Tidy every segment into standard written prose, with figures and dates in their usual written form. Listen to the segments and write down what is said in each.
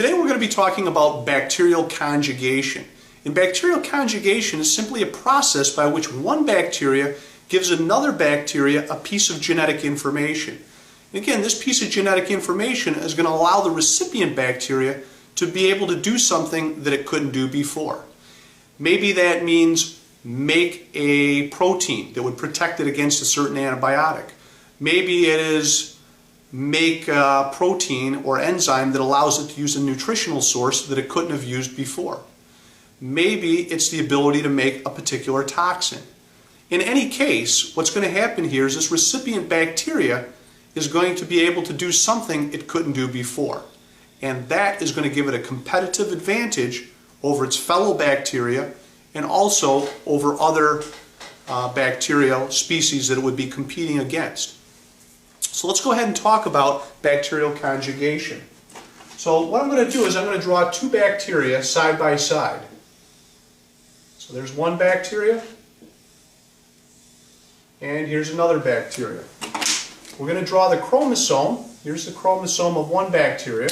Today we're going to be talking about bacterial conjugation. And bacterial conjugation is simply a process by which one bacteria gives another bacteria a piece of genetic information. And again, this piece of genetic information is going to allow the recipient bacteria to be able to do something that it couldn't do before. Maybe that means make a protein that would protect it against a certain antibiotic. Maybe it is make a protein or enzyme that allows it to use a nutritional source that it couldn't have used before. Maybe it's the ability to make a particular toxin. In any case, what's going to happen here is this recipient bacteria is going to be able to do something it couldn't do before. And that is going to give it a competitive advantage over its fellow bacteria and also over other bacterial species that it would be competing against. So let's go ahead and talk about bacterial conjugation. So what I'm going to do is I'm going to draw two bacteria side by side. So there's one bacteria, and here's another bacteria. We're going to draw the chromosome. Here's the chromosome of one bacteria,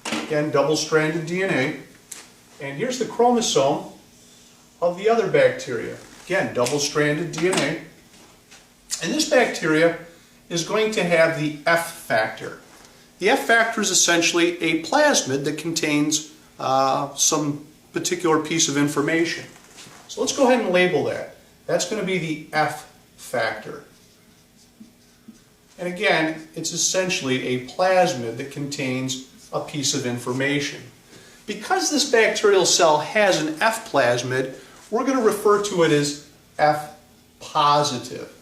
again double-stranded DNA, and here's the chromosome of the other bacteria, again double-stranded DNA. And this bacteria is going to have the F factor. The F factor is essentially a plasmid that contains some particular piece of information. So let's go ahead and label that. That's going to be the F factor. And again, it's essentially a plasmid that contains a piece of information. Because this bacterial cell has an F plasmid, we're going to refer to it as F positive.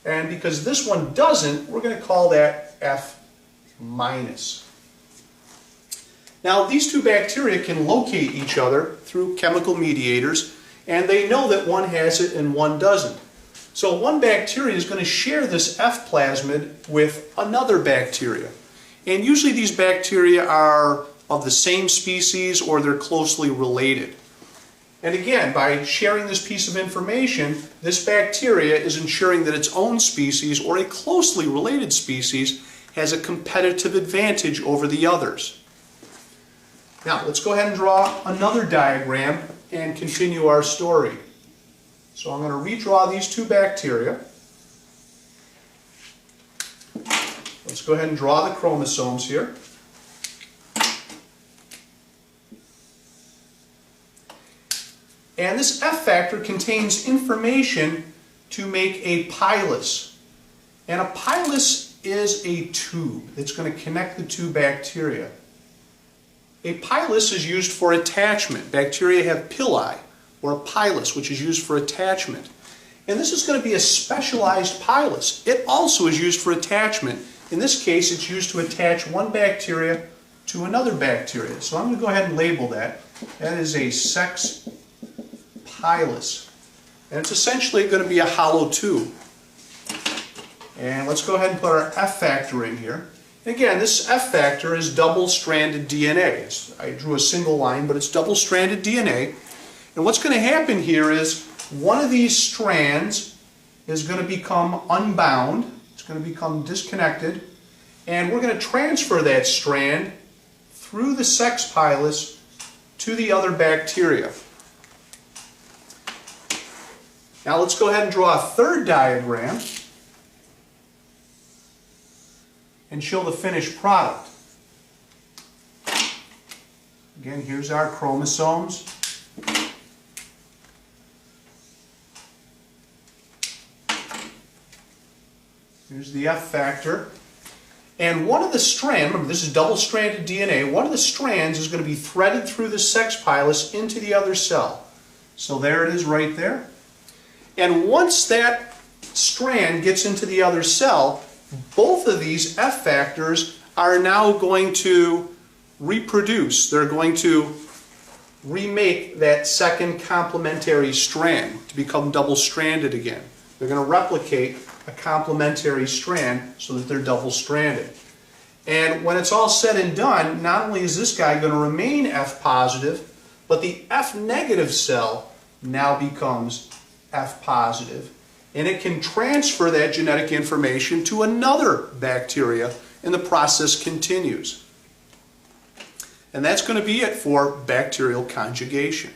And because this one doesn't, we're going to call that F minus. Now, these two bacteria can locate each other through chemical mediators, and they know that one has it and one doesn't. So one bacteria is going to share this F plasmid with another bacteria. And usually these bacteria are of the same species or they're closely related. And again, by sharing this piece of information, this bacteria is ensuring that its own species or a closely related species has a competitive advantage over the others. Now, let's go ahead and draw another diagram and continue our story. So I'm going to redraw these two bacteria. Let's go ahead and draw the chromosomes here. And this F factor contains information to make a pilus. And a pilus is a tube that's going to connect the two bacteria. A pilus is used for attachment. Bacteria have pili, or a pilus, which is used for attachment. And this is going to be a specialized pilus. It also is used for attachment. In this case, it's used to attach one bacteria to another bacteria. So I'm going to go ahead and label that. That is a sex pilus. And it's essentially going to be a hollow tube. And let's go ahead and put our F factor in here. And again, this F factor is double-stranded DNA. I drew a single line, but it's double-stranded DNA. And what's going to happen here is one of these strands is going to become unbound. It's going to become disconnected. And we're going to transfer that strand through the sex pilus to the other bacteria. Now let's go ahead and draw a third diagram and show the finished product. Again, here's our chromosomes. Here's the F factor. And one of the strands, remember this is double-stranded DNA, one of the strands is going to be threaded through the sex pilus into the other cell. So there it is right there. And once that strand gets into the other cell, both of these F factors are now going to reproduce. They're going to remake that second complementary strand to become double-stranded again. They're going to replicate a complementary strand so that they're double-stranded. And when it's all said and done, not only is this guy going to remain F positive, but the F negative cell now becomes F positive, and it can transfer that genetic information to another bacteria, and the process continues. And that's going to be it for bacterial conjugation.